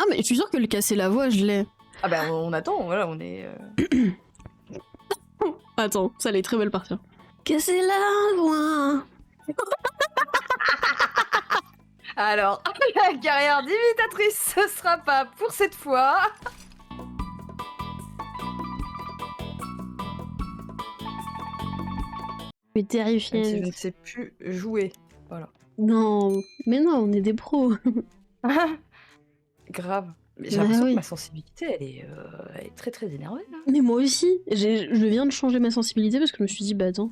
mais je suis sûre que le casser la voix, je l'ai. Ah bah on attend, voilà, on est... Attends, ça allait très mal partir. Casser la voix. Alors, la carrière d'imitatrice, ce sera pas pour cette fois. Mais Même si je terrifiante. ne sais plus jouer. Voilà. Non, mais non, on est des pros. Grave. Mais j'ai Ah l'impression oui. que ma sensibilité, elle est très très énervée. Là. Mais moi aussi, je viens de changer ma sensibilité parce que je me suis dit, bah attends.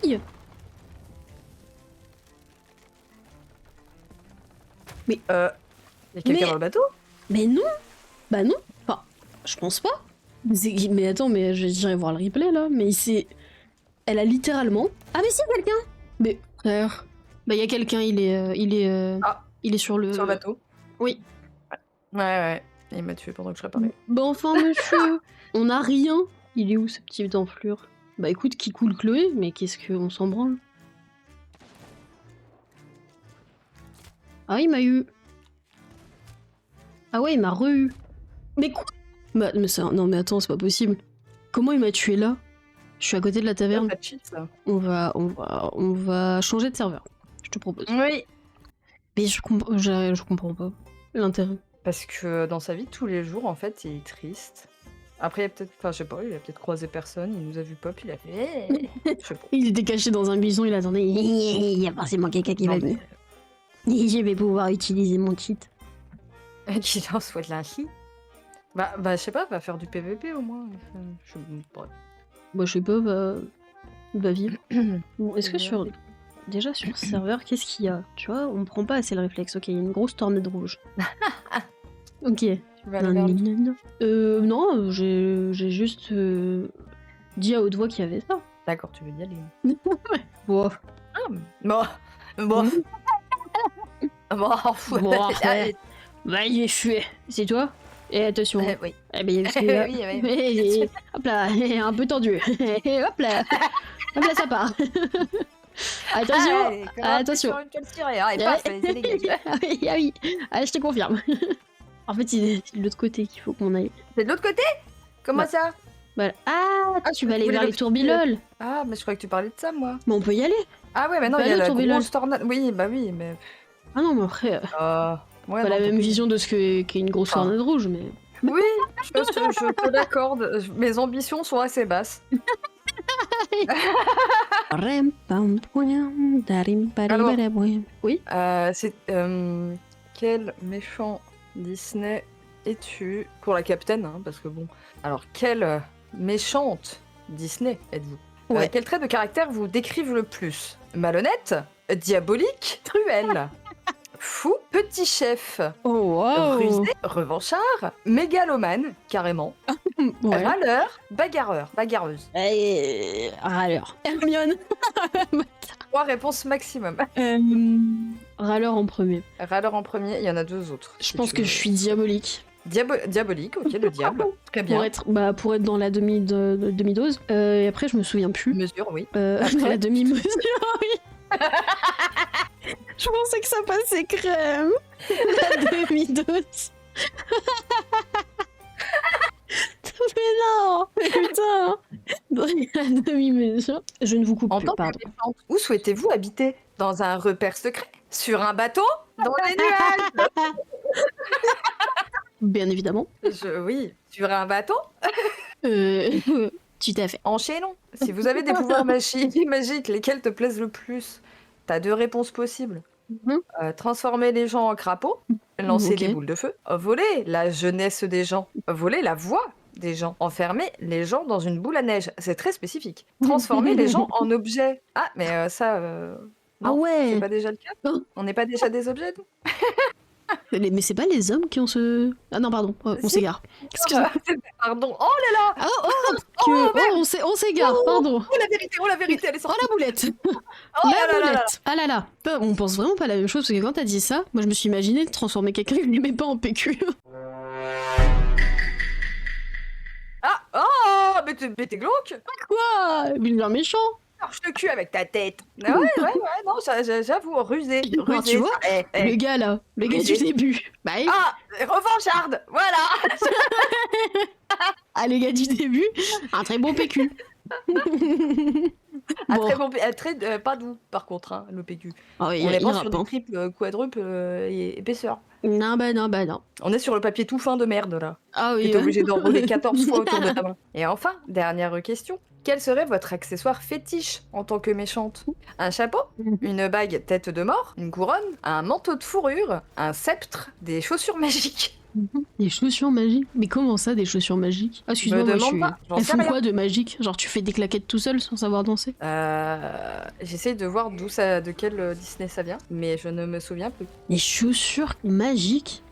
Aïe. Y a quelqu'un Mais- dans le bateau? Mais non. Bah non. Enfin, je pense pas. Mais attends, mais j'irai voir le replay là. Mais c'est... Elle a littéralement... Ah mais si, quelqu'un. Mais frère... Bah y a quelqu'un, il est sur le... Sur le bateau? Oui. Ouais. Il m'a tué pendant que je réparais. Bah enfin monsieur, on a rien. Il est où ce petit d'enflure? Bah écoute, qui coule Chloé, mais qu'est-ce qu'on s'en branle? Ah il m'a eu. Ah ouais, il m'a re-eu. Mais quoi? Bah mais ça... Non mais attends, c'est pas possible. Comment il m'a tué là? Je suis à côté de la taverne. Pas de cheat, ça. On va changer de serveur. Je te propose. Oui. Mais je comprends pas l'intérêt. Parce que dans sa vie de tous les jours, en fait, il est triste. Après, il a peut-être... Enfin, je sais pas, il a peut-être croisé personne, il nous a vu pop, il a fait... Je sais pas. Il était caché dans un buisson, il attendait. Il y a forcément quelqu'un qui va Non, venir. Et je vais pouvoir utiliser mon cheat. mais... Qui en souhaite l'inchi. Bah, je sais pas, va faire du PVP au moins. Bref. Bah, je sais pas, va vivre. Bon, est-ce que sur. Déjà sur serveur, qu'est-ce qu'il y a? Tu vois, on prend pas assez le réflexe. Ok, il y a une grosse tornade rouge. Ok. Tu vas aller vers le... Non, j'ai juste dit à haute voix qu'il y avait ça. D'accord, tu veux y aller. Bon. Bon. Bon, Bon. après. Bah, il est chué. C'est toi? Et attention. Oui. Eh ben, il y a celui-là. Oui. Hop là, un peu tendu. Hop là, ça part. Attention, Allez, attention. sur une cale tirée, hein, et paf, allez, c'est dégagé. Ah oui, ah, je te confirme. En fait, c'est de l'autre côté qu'il faut qu'on aille. C'est de l'autre côté? Comment Bah. ça? Voilà. Ah, tu vas aller voulais vers les le- tourbilol. Ah, mais je croyais que tu parlais de ça, moi. Mais on peut y aller. Ah ouais, mais non, Bah, il y a le la tourbillon. grosse tornade. Oui, bah oui, mais... Ah non, mais après, Ouais, pas non, la même tant pis. vision de ce qu'est une grosse Enfin. tornade rouge, mais... Oui, je te l'accorde. Mes ambitions sont assez basses. Oui. C'est... quel méchant Disney es-tu? Pour la capitaine, hein, parce que bon... Alors, quelle méchante Disney êtes-vous? Ouais. Quel trait de caractère vous décrivent le plus? Malhonnête? Diabolique? Cruel? Fou? Petit chef? Oh, wow. Rusé? Revanchard? Mégalomane? Carrément? Ouais. Râleur? Bagarreur? Bagarreuse? Râleur. Hermione. 3 réponses maximum. Râleur en premier. Râleur en premier, il y en a 2 autres. Je si pense tu que veux. je suis diabolique. Diabolique, ok, le diable. Très bien. Pour être dans la demi-dose. Et après, je me souviens plus. Mesure, oui. Dans Après la demi-mesure, oui. Je pensais que ça passait crème. La demi-dose. Mais non. Mais putain. Dans la demi-mesure. Je ne vous coupe En plus, tant que pardon. méchante, où souhaitez-vous habiter? Dans un repère secret? Sur un bateau? Dans les nuages? Bien évidemment. Oui, sur un bateau? Tout à fait. Enchaînons. Si vous avez des pouvoirs magiques, lesquels te plaisent le plus? T'as 2 réponses possibles. Transformer les gens en crapauds, lancer Ok. des boules de feu, voler la jeunesse des gens, voler la voix des gens, enfermer les gens dans une boule à neige, c'est très spécifique. Transformer les gens en objets. Ah, mais ça... Ah non, ouais. c'est pas déjà le cas? Oh. On n'est pas déjà des objets, nous? Mais c'est pas les hommes qui ont ce... Ah non, pardon, on Si. s'égare. Excuse-moi. Pardon. Oh là là! On s'égare, pardon. Oh la vérité, elle est Oh sortie. la boulette. Oh La là là là là. boulette. Ah là là. On pense vraiment pas la même chose, parce que quand t'as dit ça, moi je me suis imaginé de transformer quelqu'un que je n'aimais pas en PQ. Ah! Oh! Mais t'es glauque! Quoi? Vilain méchant. torche le cul avec ta tête. Ah ouais, non, j'avoue, rusé, Non, tu vois, le gars là, le gars du début. Bah oui. Ah, revancharde, voilà. Ah, le gars du début, un très bon PQ. Ah, Bon. très bon, pas doux par contre, hein, le PQ. Oh, On est pas sur des triples, quadruples et épaisseur. Non, bah non, bah non. On est sur le papier tout fin de merde là. Ah oui. T'es obligé d'enrouler 14 fois autour de ta main. Et enfin, dernière question. Quel serait votre accessoire fétiche en tant que méchante? Un chapeau? Une bague tête de mort? Une couronne? Un manteau de fourrure? Un sceptre? Des chaussures magiques? Des chaussures magiques? Mais comment ça, des chaussures magiques? Ah, excuse-moi, Me moi, demande pas, j'en Elles sais font rien. quoi de magique? Genre, tu fais des claquettes tout seul sans savoir danser? J'essaye de voir de quel Disney ça vient, mais je ne me souviens plus. Des chaussures magiques?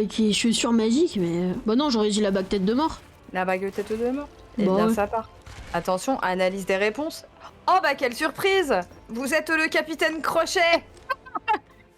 Qui est chaussures magiques, mais... Bah non, j'aurais dit la bague tête de mort. La bague tête de mort? Eh Bon, bien, ouais. ça part. Attention, analyse des réponses. Oh bah quelle surprise! Vous êtes le capitaine Crochet!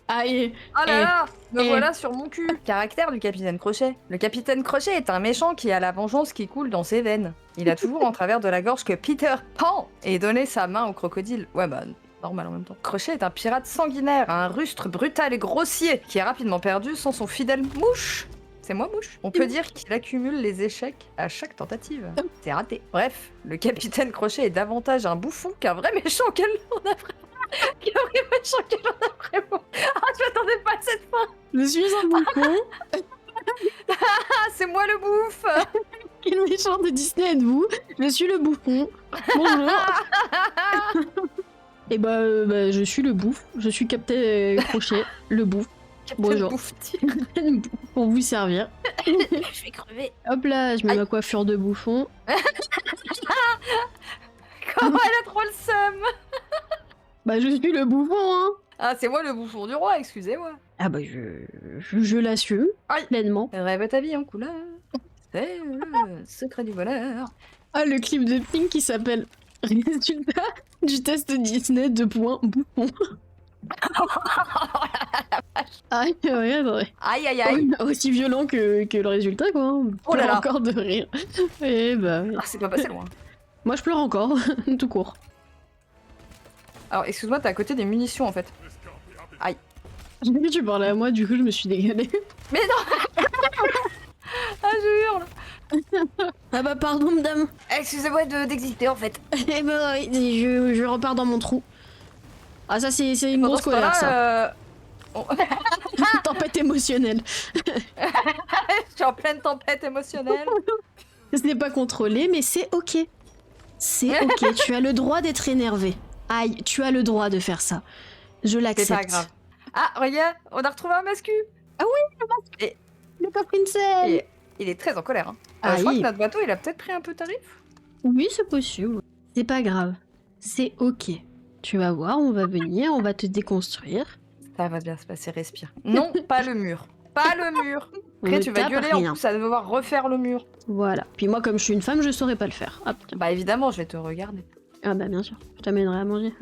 Ah, et... Oh là là! Me et- voilà sur mon cul! Caractère du capitaine Crochet. Le capitaine Crochet est un méchant qui a la vengeance qui coule dans ses veines. Il a toujours en travers de la gorge que Peter Pan ait donné sa main au crocodile. Ouais bah, normal en même temps. Crochet est un pirate sanguinaire, un rustre brutal et grossier, qui a rapidement perdu sans son fidèle Mouche. C'est moi, Mouche. On peut dire qu'il accumule les échecs à chaque tentative. C'est raté. Bref, le capitaine Crochet est davantage un bouffon qu'un vrai méchant qu'un vrai méchant qu'un vraiment. Ah, je m'attendais pas à cette fin. Je suis un bouffon. Ah, c'est moi le bouffe. Quel méchant de Disney êtes-vous? Je suis le bouffon. Bonjour. Et bah, je suis le bouffe. Je suis Captain Crochet, le bouffe. Bonjour. Bouffe-tire. Pour vous servir. Je vais crever. Hop là, je mets ma coiffure de bouffon. Comment elle a trop le seum. Bah, je suis le bouffon, hein. Ah, c'est moi le bouffon du roi, excusez-moi. Ah bah, je l'assume Aïe. pleinement. Rêve ta vie en couleur. C'est le secret du bonheur. Ah, le clip de Pink qui s'appelle Résultat du test Disney de points bouffon. Aïe, ouais, attendez. Aïe aïe aïe. Aussi violent que le résultat, quoi. hein. Oh là Pleure là. encore de rire. Et bah, oui. Ah, c'est pas passé loin. Moi, je pleure encore, tout court. Alors, excuse-moi, t'es à côté des munitions en fait. J'ai vu que tu parlais à moi, du coup, je me suis dégalée. Mais non. Ah, je hurle. Ah bah, pardon, madame. Excusez-moi d'exister en fait. Eh bah, oui, je repars dans mon trou. Ah, ça, c'est une Pendant grosse ce temps-là, colère, ça. on- Tempête émotionnelle. Je suis en pleine tempête émotionnelle. Ce n'est pas contrôlé, mais c'est ok. C'est ok, tu as le droit d'être énervé. Aïe, tu as le droit de faire ça. Je C'est l'accepte. pas grave. Ah, regarde, on a retrouvé un mascu. Le coffre Il est très en colère. Hein. Ah, je crois oui. que notre bateau, il a peut-être pris un peu tarif. Oui, c'est possible. C'est pas grave. C'est ok. Tu vas voir, on va venir, on va te déconstruire. Ça va bien se passer, respire. Non, pas le mur. Pas le mur. On Après, ne tu vas tape gueuler rien. en plus à devoir refaire le mur. Voilà. Puis moi, comme je suis une femme, je saurais pas le faire. Hop. tiens. Bah évidemment, je vais te regarder. Ah bah bien sûr, je t'amènerai à manger.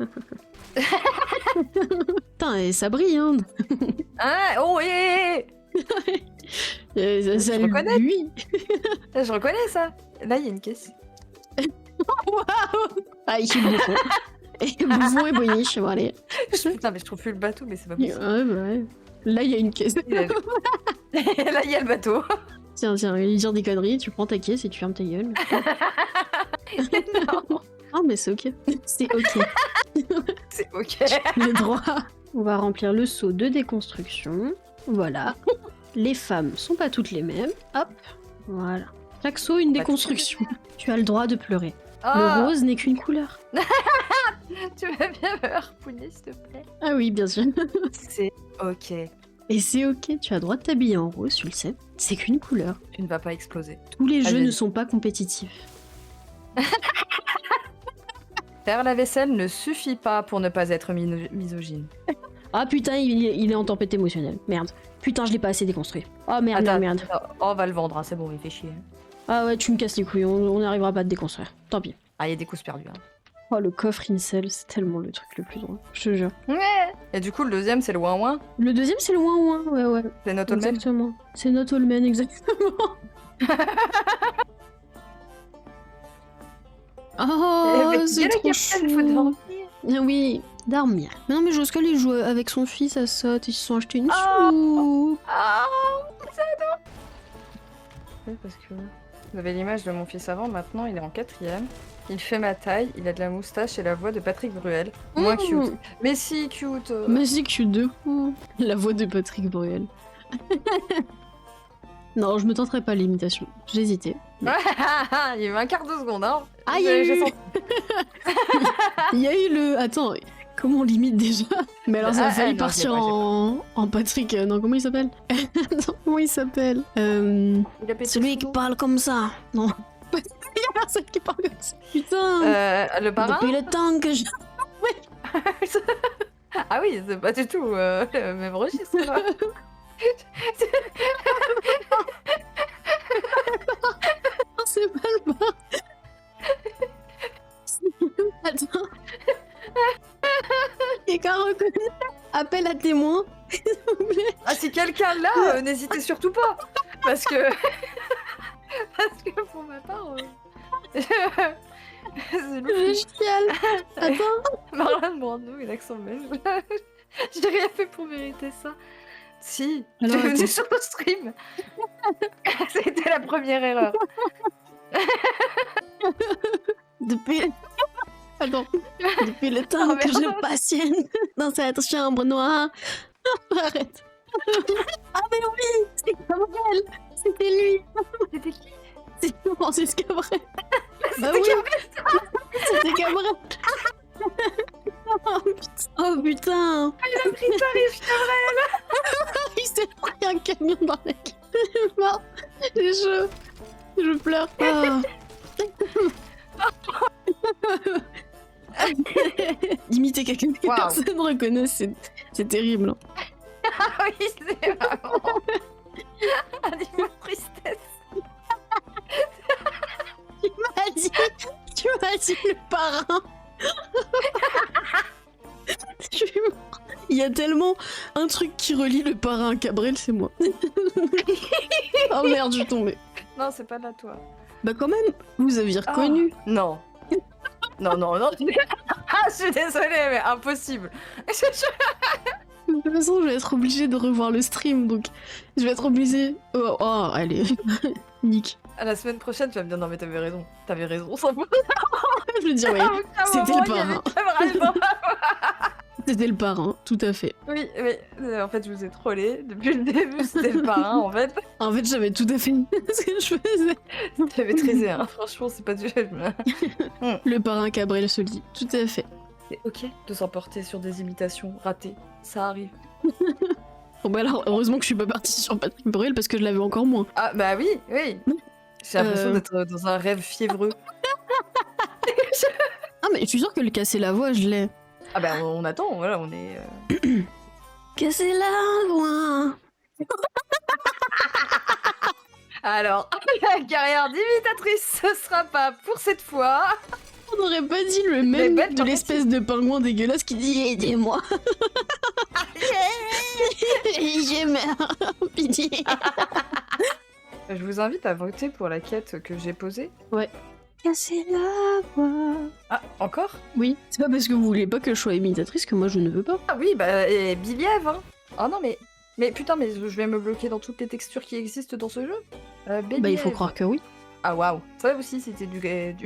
Putain, et ça brille, hein. Hein. Oh, Ça Je reconnais. lui. Je reconnais ça. Là, il y a une caisse. Ah, il est bouffon. Et bouffon et boniche, bon allez. Putain, mais je trouve plus le bateau, mais c'est pas possible. Ouais, bah ouais. Là, il y a une caisse. Là, il y a le bateau. Tiens, il dire des conneries, tu prends ta caisse et tu fermes ta gueule. Non, Ah, mais c'est ok. C'est ok. c'est ok. Le droit. On va remplir le seau de déconstruction. Voilà. Les femmes sont pas toutes les mêmes. Hop. Voilà. Chaque seau, une déconstruction. Tu as le droit de pleurer. Oh, Le rose n'est qu'une couleur. tu veux bien me harponner, s'il te plaît? Ah oui, bien sûr. C'est ok. Et c'est ok, tu as le droit de t'habiller en rose, tu le sais. C'est qu'une couleur. Tu ne vas pas exploser. Tous les jeux Allez. ne sont pas compétitifs. Faire la vaisselle ne suffit pas pour ne pas être misogyne. Ah putain, il est en tempête émotionnelle. Merde. Putain, je l'ai pas assez déconstruit. Oh merde, Attends, merde. attends, on va le vendre, hein, c'est bon, il fait chier. Ah ouais, tu me casses les couilles, on n'arrivera pas à te déconstruire. Tant pis. Ah, il y a des coups perdus. Hein. Oh, le coffre incel, c'est tellement le truc le plus drôle. Je te jure. Et du coup, le deuxième, c'est le ouin-ouin. Le deuxième, c'est le ouin-ouin. Ouais, ouais. C'est notre même. Exactement. C'est notre Allman, exactement. Oh, c'est trop chou. Ah oui, dormir. Mais non, mais Joscal, il joue avec son fils à ça, ils se sont achetés une Ah. soupe. Ah, c'est adorable. Oui, parce que vous avez l'image de mon fils avant, maintenant il est en 4ème. Il fait ma taille, il a de la moustache et la voix de Patrick Bruel. Moins cute. Mais si, cute. Mais c'est cute de fou. La voix de Patrick Bruel. Non, je me tenterai pas l'imitation. J'hésitais. il y a eu un quart de seconde, hein. Ah, il y a J'ai eu... senti. Il y a eu le... Attends, comment on limite déjà? Mais alors ça a failli non, partir j'ai pas. en Patrick... non, comment il s'appelle? Non, comment il s'appelle? Il a pété Celui sous qui l'eau. parle comme ça. Non. Il y a personne qui parle comme ça. Putain. Le parrain. Depuis le temps que je... Ah oui, c'est pas du tout le même registre. là. Non, c'est pas le bar. Attends. Quelqu'un reconnaît? Appel à témoin. S'il vous plaît. Ah, si quelqu'un là, n'hésitez surtout pas. Parce que. Parce que pour ma part. C'est Je louche. chiale. Attends. Marlon Brando, il a l'accent belge. J'ai rien fait pour mériter ça. Si, Alors, t'es venu attends. sur le stream. C'était la première erreur. Depuis... Attends. Depuis le temps Oh, que merde. je patiente dans cette chambre noire. Arrête. Ah mais oui, c'est Cabrel. C'était lui. C'était qui? C'est Francis Cabrel. Bah C'était oui. C'était Cabrel. Oh putain. Il a pris tarif. Il s'est pris un camion dans la gueule. Mort. J'ai chaud. Je pleure. Ah. Imiter quelqu'un que Waouh. personne reconnaît, c'est terrible. Ah oui, c'est vraiment. Un niveau de tristesse. Tu m'as dit le parrain. Je suis mort. Il y a tellement un truc qui relie le parrain à Cabrel, c'est moi. Oh merde, je suis tombée. Non, c'est pas là, toi. Bah quand même, vous aviez reconnu. Non. Non, non, non. Ah, je suis désolée, mais impossible. De toute façon, je vais être obligée de revoir le stream, donc je vais être obligée... Oh, allez. Nick. À la semaine prochaine, tu vas me dire non, mais t'avais raison. T'avais raison, sans doute. Je veux dire, oui. C'était le parrain. C'était le parrain, tout à fait. Oui, mais en fait, je vous ai trollé. Depuis le début, c'était le parrain, en fait. En fait, j'avais tout à fait ce que je faisais. Tu avais trisé, hein. Franchement, c'est pas du jeu. Le parrain Cabrel se le dit, tout à fait. C'est ok de s'emporter sur des imitations ratées. Ça arrive. Bon bah alors, heureusement que je suis pas partie sur Patrick Bruel parce que je l'avais encore moins. Ah, bah oui, oui. J'ai l'impression d'être dans un rêve fiévreux. Ah mais je suis sûre que le casser la voix, je l'ai. Ah bah on attend, voilà, on est... Casser la voix. Alors, la carrière d'imitatrice, ce sera pas pour cette fois. On n'aurait pas dit le Mais même belle de l'espèce de pingouin dégueulasse qui dit « Aidez-moi !» J'ai meurs, pitié. Je vous invite à voter pour la quête que j'ai posée. Casser la voix. Ah, encore? Oui, c'est pas parce que vous voulez pas que je sois imitatrice que moi je ne veux pas. Ah oui, bah, et Billy Eve, hein. Oh non, mais... Mais putain, mais je vais me bloquer dans toutes les textures qui existent dans ce jeu. Baby Bah il faut Eve. croire que oui. Ah waouh. Ça aussi, c'était du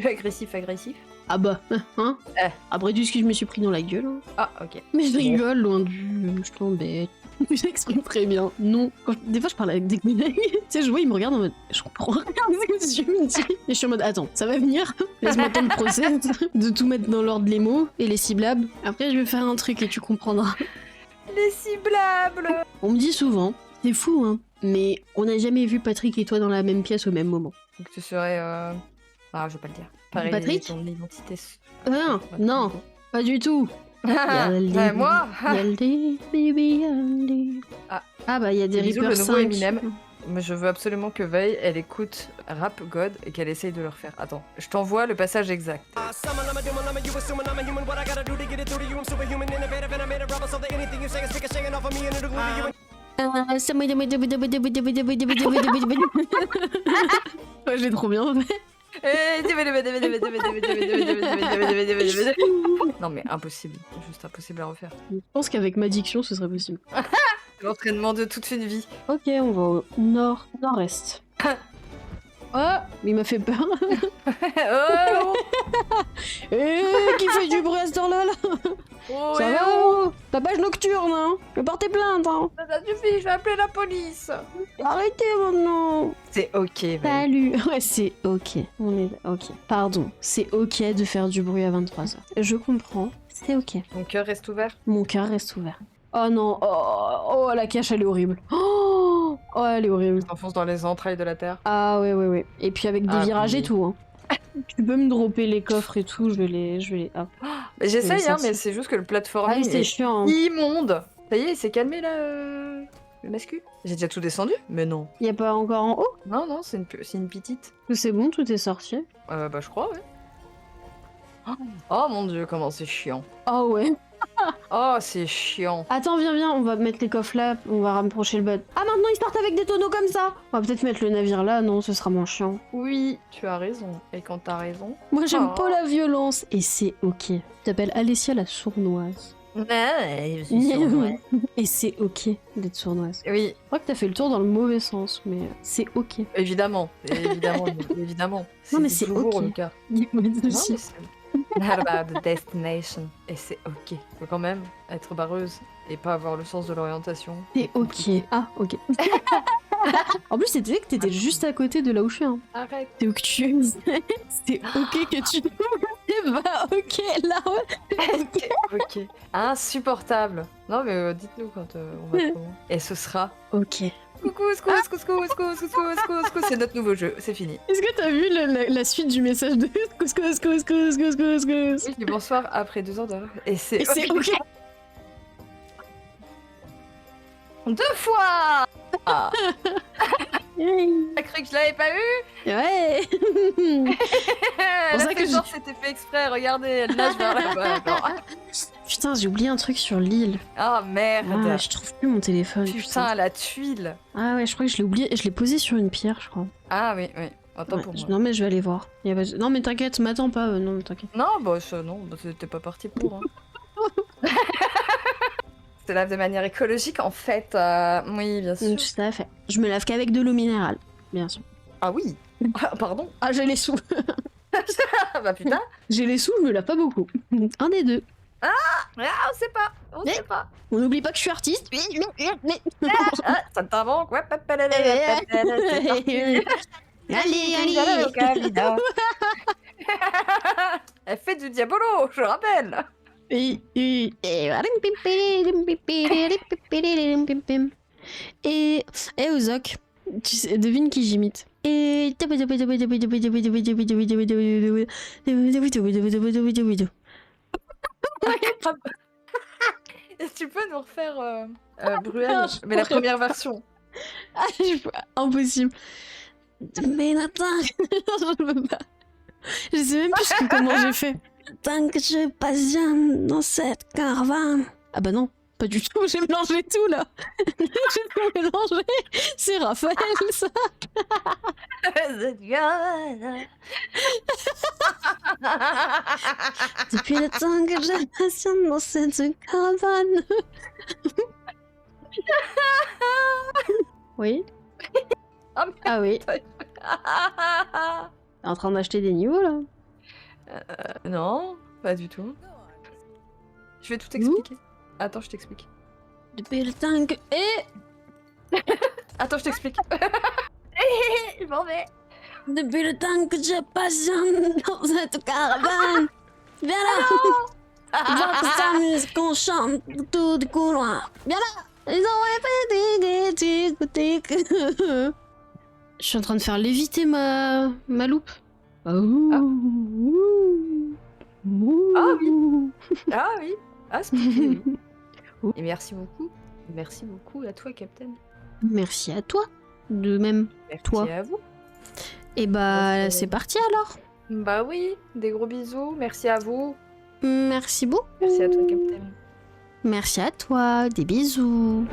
agressif-agressif. Ah bah, hein. Eh. Après tout ce que je me suis pris dans la gueule. Hein. Ah, ok. Mais je rigole, loin du... Je t'embête. J'exprime très bien. Non. Des fois, je parle avec des collègues. Tu sais, je vois, ils me regardent en mode... Je comprends rien de ce que tu me dis. Et je suis en mode... Attends, ça va venir. Laisse-moi temps de process, de tout mettre dans l'ordre les mots et les ciblables. Après, je vais faire un truc et tu comprendras. Les ciblables. On me dit souvent... C'est fou, hein. Mais on n'a jamais vu Patrick et toi dans la même pièce au même moment. Donc tu serais... Ah, je vais pas le dire. Pareil, Patrick ton identité... Ah, non, pas du tout. Ouais, moi Yaldé, baby, yaldé. Ah bah il y a des Bisous, Reaper le nouveau 5. Eminem. Mais je veux absolument que Veille, elle écoute Rap God et qu'elle essaye de le refaire. Attends, je t'envoie le passage exact. Ouais, j'ai trop bien fait. Non mais impossible, juste impossible à refaire. Je pense qu'avec ma diction, ce serait possible. L'entraînement de toute une vie. Ok, on va au nord-est. Oh, mais il m'a fait peur. Oh, Qui fait du bruit à cette heure-là là oh, Ça eh va oh, Tapage nocturne, hein. Je vais porter plainte, hein. ça suffit, je vais appeler la police. Arrêtez maintenant. C'est ok, Valérie. Salut. Ouais, c'est ok. On est ok. Pardon, c'est ok de faire du bruit à 23h. Je comprends. C'est ok. Mon cœur reste ouvert. Mon cœur reste ouvert. Oh non, oh, la cache, elle est horrible. Oh, elle est horrible. Je t'enfonce dans les entrailles de la terre. Ah ouais. Et puis avec des Ah, virages oui. et tout, hein. Tu peux me dropper les coffres et tout, je vais les... Hop. Mais j'essaye, ça, hein, c'est- mais c'est juste que le Ah platforming oui, c'est est chiant. Hein. immonde. Ça y est, il s'est calmé là, le mascu. J'ai déjà tout descendu? Mais non. Y a pas encore en haut? Non, c'est une petite. C'est bon, tout est sorti. Bah je crois, ouais. Oh mon dieu, comment c'est chiant. Ah ouais. Oh, c'est chiant. Attends, viens, on va mettre les coffres là, on va rapprocher le bot. Ah, maintenant ils partent avec des tonneaux comme ça. On va peut-être mettre le navire là, non, ce sera moins chiant. Oui, tu as raison. Et quand t'as raison... Moi j'aime Oh. pas la violence, et c'est ok. Tu t'appelles Alessia la sournoise. Ouais, je suis sournoise. Et c'est ok d'être sournoise. Oui, Je crois que t'as fait le tour dans le mauvais sens, mais c'est ok. évidemment. Évidemment. Non, mais c'est toujours ok. le cas. Dis-moi Non, mais aussi. c'est... Not about the destination. Et c'est ok. Faut quand même être barreuse et pas avoir le sens de l'orientation. C'est ok. Ah, ok. En plus, c'était que t'étais juste à côté de là où je suis. Hein. Arrête. C'est où que tu es. C'est ok que tu... C'est pas ok là. Ok. Insupportable. Non mais dites-nous quand on va trop loin. Et ce sera... Ok. Coucou, c'est notre nouveau jeu, c'est fini. Est-ce que t'as vu la suite du message de couscous. Oui, je dis bonsoir après 2 ans d'heure. Et c'est... Et c'est ok. 2 fois. Ah, Ouais. t'as cru que je l'avais pas eu? Ouais. Elle ça a que fait je- genre c'était fait exprès, regardez, elle nage vers là-bas. genre. Putain, j'ai oublié un truc sur l'île. Ah merde. Ah, je trouve plus mon téléphone. Putain, la tuile. Ah ouais, je crois que je l'ai oublié. Je l'ai posé sur une pierre, je crois. Ah oui. Attends Ouais, pour moi. Non mais je vais aller voir. Y a pas de- Non mais t'inquiète, m'attends pas. Non mais t'inquiète. Non, bah t'es pas parti pour. Hein. C'est lave de manière écologique en fait. Oui, bien sûr. Tout à fait. Je me lave qu'avec de l'eau minérale, bien sûr. Ah oui. Ah, pardon. Ah, j'ai les sous. Ah bah putain. J'ai les sous, je me lave pas beaucoup. Un des deux. Ah, on sait pas. On sait pas. On n'oublie pas que je suis artiste. Ah, ça te t'invente. Ouais, Allez. Elle fait du diabolo, je rappelle. Et Ozok, tu sais, devine qui j'imite. Et Et tu peux nous refaire Bruel, mais la première version. Ah, impossible. Mais attends, je peux pas. Je sais même plus comment j'ai fait. Tant que je patiente dans cette caravane. Ah bah non, pas du tout, j'ai mélangé tout là. J'ai tout mélangé. C'est Raphaël ça. Depuis le temps que je patiente dans cette caravane. Oui. Ah, merde. Ah oui. T'es en train d'acheter des niveaux là. Non, pas du tout. Je vais tout expliquer. Attends, je t'explique. Depuis le temps que... Attends, je t'explique. Je m'en vais. Depuis le temps que je patiente dans cette caravane. Viens là. Votre s'amuse qu'on chante tout du couloir. Viens là. Ils ont répété tic. Je suis en train de faire léviter ma loupe. Ah oui. Ah oui. Ah, c'est oui. Et merci beaucoup. Merci beaucoup à toi, Captain. Merci à toi. De même. Merci Toi. à vous. Et bah, Merci. c'est parti alors. Bah oui, des gros bisous. Merci à vous. Merci beaucoup. Merci à toi, Captain. Merci à toi. Des bisous.